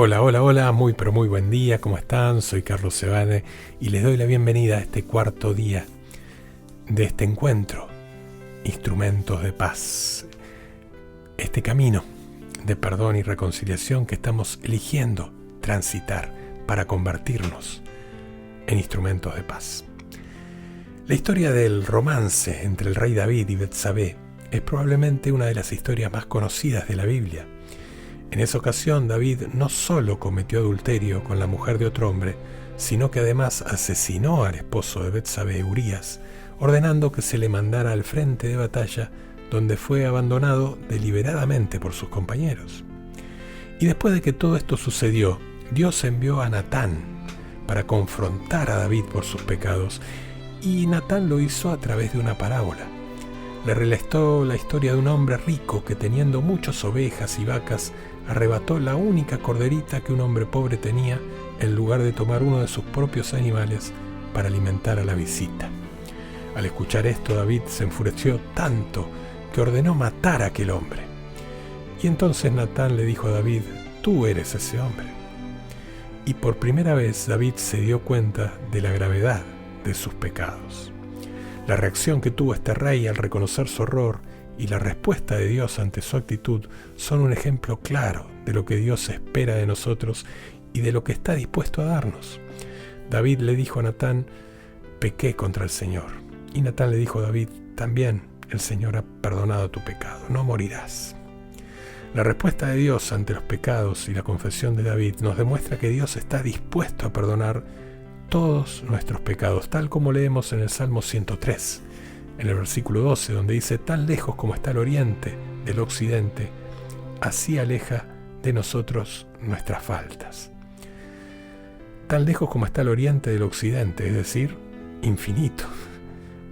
Hola, hola, hola, muy pero muy buen día, ¿cómo están? Soy Carlos Sebane y les doy la bienvenida a este cuarto día de este encuentro, Instrumentos de Paz, este camino de perdón y reconciliación que estamos eligiendo transitar para convertirnos en instrumentos de paz. La historia del romance entre el rey David y Betsabé es probablemente una de las historias más conocidas de la Biblia. En esa ocasión, David no solo cometió adulterio con la mujer de otro hombre, sino que además asesinó al esposo de Betsabé, Urías, ordenando que se le mandara al frente de batalla, donde fue abandonado deliberadamente por sus compañeros. Y después de que todo esto sucedió, Dios envió a Natán para confrontar a David por sus pecados, y Natán lo hizo a través de una parábola. Le relató la historia de un hombre rico que, teniendo muchas ovejas y vacas, arrebató la única corderita que un hombre pobre tenía en lugar de tomar uno de sus propios animales para alimentar a la visita. Al escuchar esto, David se enfureció tanto que ordenó matar a aquel hombre. Y entonces Natán le dijo a David: «Tú eres ese hombre». Y por primera vez David se dio cuenta de la gravedad de sus pecados. La reacción que tuvo este rey al reconocer su horror y la respuesta de Dios ante su actitud son un ejemplo claro de lo que Dios espera de nosotros y de lo que está dispuesto a darnos. David le dijo a Natán: «Pequé contra el Señor». Y Natán le dijo a David: «También el Señor ha perdonado tu pecado, no morirás». La respuesta de Dios ante los pecados y la confesión de David nos demuestra que Dios está dispuesto a perdonar todos nuestros pecados, tal como leemos en el Salmo 103, en el versículo 12, donde dice: «Tan lejos como está el oriente del occidente, así aleja de nosotros nuestras faltas». Tan lejos como está el oriente del occidente, es decir, infinito.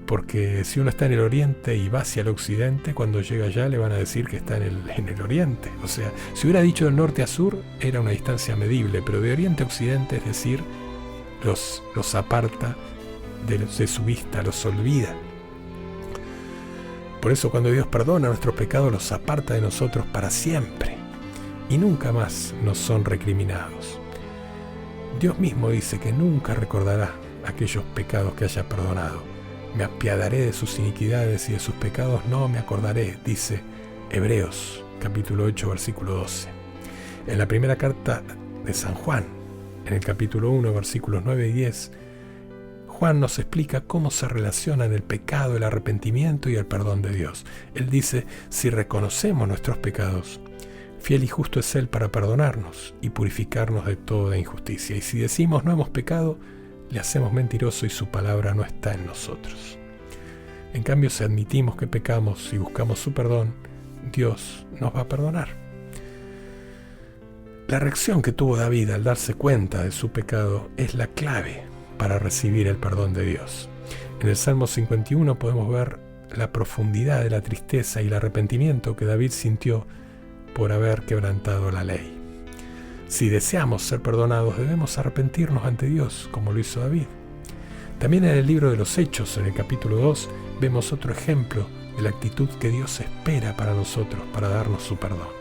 Porque si uno está en el oriente y va hacia el occidente, cuando llega allá le van a decir que está en el oriente. O sea, si hubiera dicho del norte a sur, era una distancia medible, pero de oriente a occidente, es decir, los aparta de su vista, los olvida. Por eso cuando Dios perdona nuestros pecados, los aparta de nosotros para siempre y nunca más nos son recriminados. Dios mismo dice que nunca recordará aquellos pecados que haya perdonado. «Me apiadaré de sus iniquidades y de sus pecados no me acordaré», dice Hebreos capítulo 8 versículo 12. En la primera carta de San Juan, en el capítulo 1 versículos 9 y 10, Juan nos explica cómo se relacionan el pecado, el arrepentimiento y el perdón de Dios. Él dice: «Si reconocemos nuestros pecados, fiel y justo es Él para perdonarnos y purificarnos de toda injusticia. Y si decimos no hemos pecado, le hacemos mentiroso y su palabra no está en nosotros». En cambio, si admitimos que pecamos y buscamos su perdón, Dios nos va a perdonar. La reacción que tuvo David al darse cuenta de su pecado es la clave para recibir el perdón de Dios. En el Salmo 51 podemos ver la profundidad de la tristeza y el arrepentimiento que David sintió por haber quebrantado la ley. Si deseamos ser perdonados, debemos arrepentirnos ante Dios, como lo hizo David. También en el libro de los Hechos, en el capítulo 2, vemos otro ejemplo de la actitud que Dios espera para nosotros, para darnos su perdón.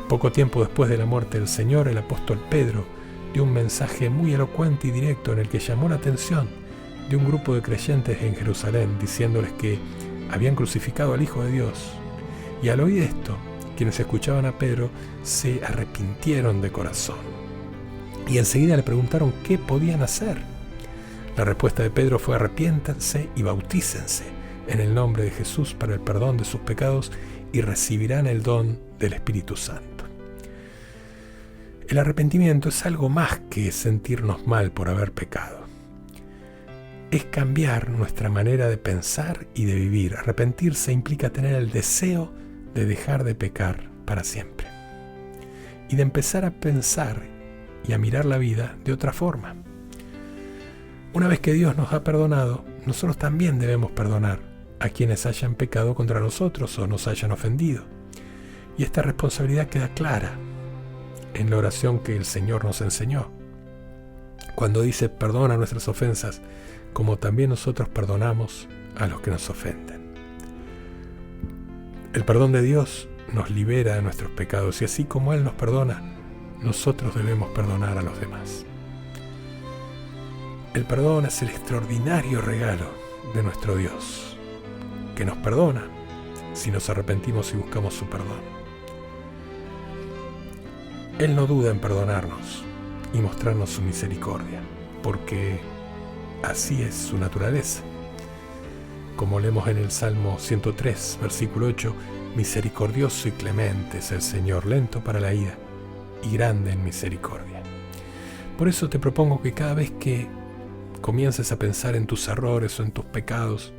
Poco tiempo después de la muerte del Señor, el apóstol Pedro dio un mensaje muy elocuente y directo en el que llamó la atención de un grupo de creyentes en Jerusalén, diciéndoles que habían crucificado al Hijo de Dios. Y al oír esto, quienes escuchaban a Pedro se arrepintieron de corazón. Y enseguida le preguntaron qué podían hacer. La respuesta de Pedro fue: «Arrepiéntanse y bautícense en el nombre de Jesús para el perdón de sus pecados y recibirán el don del Espíritu Santo». El arrepentimiento es algo más que sentirnos mal por haber pecado. Es cambiar nuestra manera de pensar y de vivir. Arrepentirse implica tener el deseo de dejar de pecar para siempre y de empezar a pensar y a mirar la vida de otra forma. Una vez que Dios nos ha perdonado, nosotros también debemos perdonar a quienes hayan pecado contra nosotros o nos hayan ofendido. Y esta responsabilidad queda clara en la oración que el Señor nos enseñó, cuando dice: «Perdona nuestras ofensas, como también nosotros perdonamos a los que nos ofenden». El perdón de Dios nos libera de nuestros pecados y así como Él nos perdona, nosotros debemos perdonar a los demás. El perdón es el extraordinario regalo de nuestro Dios, que nos perdona si nos arrepentimos y buscamos su perdón. Él no duda en perdonarnos y mostrarnos su misericordia, porque así es su naturaleza. Como leemos en el Salmo 103, versículo 8, misericordioso y clemente es el Señor, lento para la ira y grande en misericordia. Por eso te propongo que cada vez que comiences a pensar en tus errores o en tus pecados,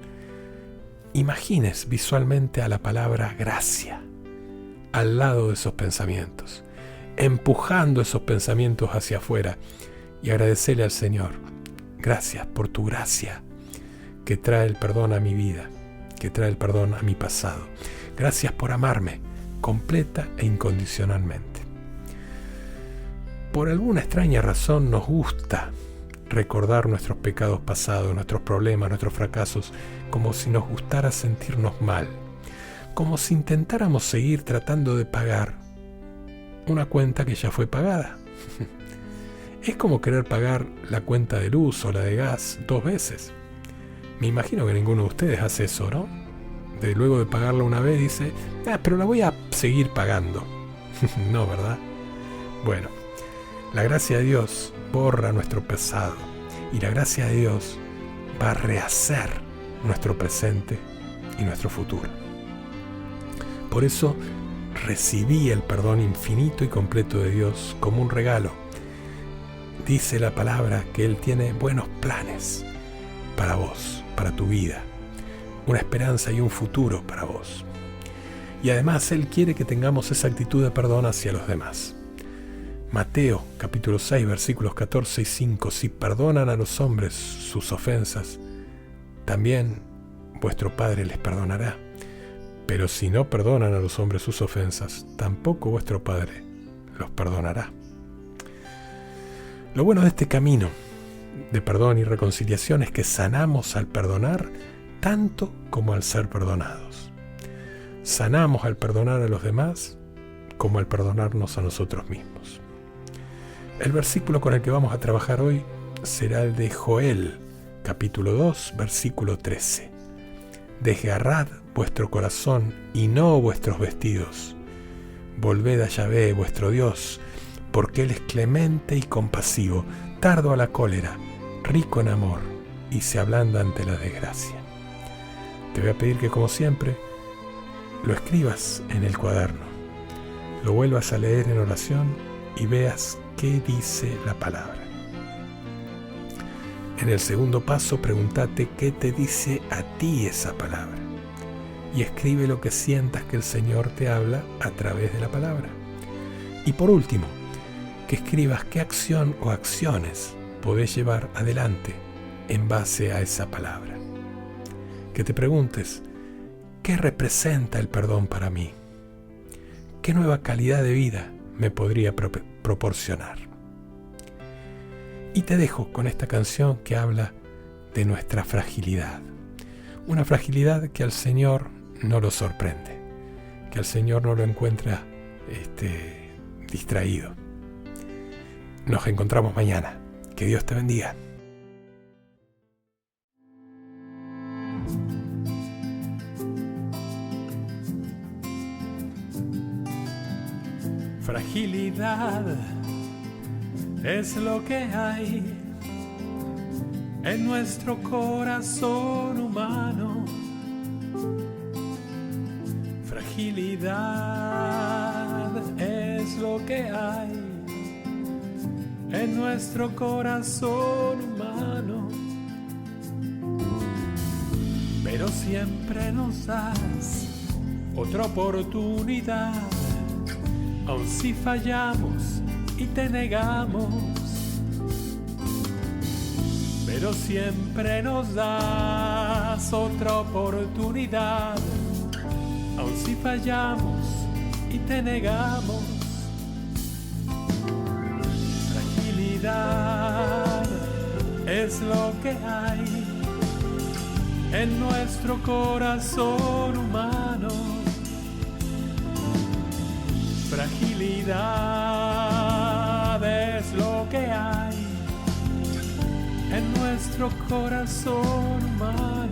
imagines visualmente a la palabra gracia al lado de esos pensamientos, empujando esos pensamientos hacia afuera, y agradecerle al Señor: gracias por tu gracia que trae el perdón a mi vida, que trae el perdón a mi pasado. Gracias por amarme completa e incondicionalmente. Por alguna extraña razón nos gusta recordar nuestros pecados pasados, nuestros problemas, nuestros fracasos, como si nos gustara sentirnos mal, como si intentáramos seguir tratando de pagar una cuenta que ya fue pagada. Es como querer pagar la cuenta de luz o la de gas 2 veces. Me imagino que ninguno de ustedes hace eso, ¿no? Luego de pagarla una vez dice, pero la voy a seguir pagando. No, ¿verdad? Bueno, la gracia de Dios borra nuestro pasado, y la gracia de Dios va a rehacer nuestro presente y nuestro futuro. Por eso recibí el perdón infinito y completo de Dios como un regalo. Dice la palabra que Él tiene buenos planes para vos, para tu vida, una esperanza y un futuro para vos. Y además Él quiere que tengamos esa actitud de perdón hacia los demás. Mateo capítulo 6 versículos 14 y 5: si perdonan a los hombres sus ofensas, también vuestro Padre les perdonará. Pero si no perdonan a los hombres sus ofensas, tampoco vuestro Padre los perdonará. Lo bueno de este camino de perdón y reconciliación es que sanamos al perdonar tanto como al ser perdonados. Sanamos al perdonar a los demás como al perdonarnos a nosotros mismos. El versículo con el que vamos a trabajar hoy será el de Joel, capítulo 2, versículo 13. Desgarrad vuestro corazón y no vuestros vestidos. Volved a Yahvé, vuestro Dios, porque Él es clemente y compasivo, tardo a la cólera, rico en amor, y se ablanda ante la desgracia. Te voy a pedir que, como siempre, lo escribas en el cuaderno, lo vuelvas a leer en oración y veas qué dice la palabra. En el segundo paso, pregúntate qué te dice a ti esa palabra, y escribe lo que sientas que el Señor te habla a través de la palabra. Y por último, que escribas qué acción o acciones podés llevar adelante en base a esa palabra. Que te preguntes, ¿qué representa el perdón para mí? ¿Qué nueva calidad de vida me podría proporcionar? Y te dejo con esta canción que habla de nuestra fragilidad. Una fragilidad que al Señor no lo sorprende, que al Señor no lo encuentra distraído. Nos encontramos mañana. Que Dios te bendiga. Fragilidad es lo que hay en nuestro corazón humano. Fragilidad es lo que hay en nuestro corazón humano. Pero siempre nos das otra oportunidad, aun si fallamos y te negamos. Pero siempre nos das otra oportunidad, aun si fallamos y te negamos. Fragilidad es lo que hay en nuestro corazón humano. Fragilidad nuestro corazón humano.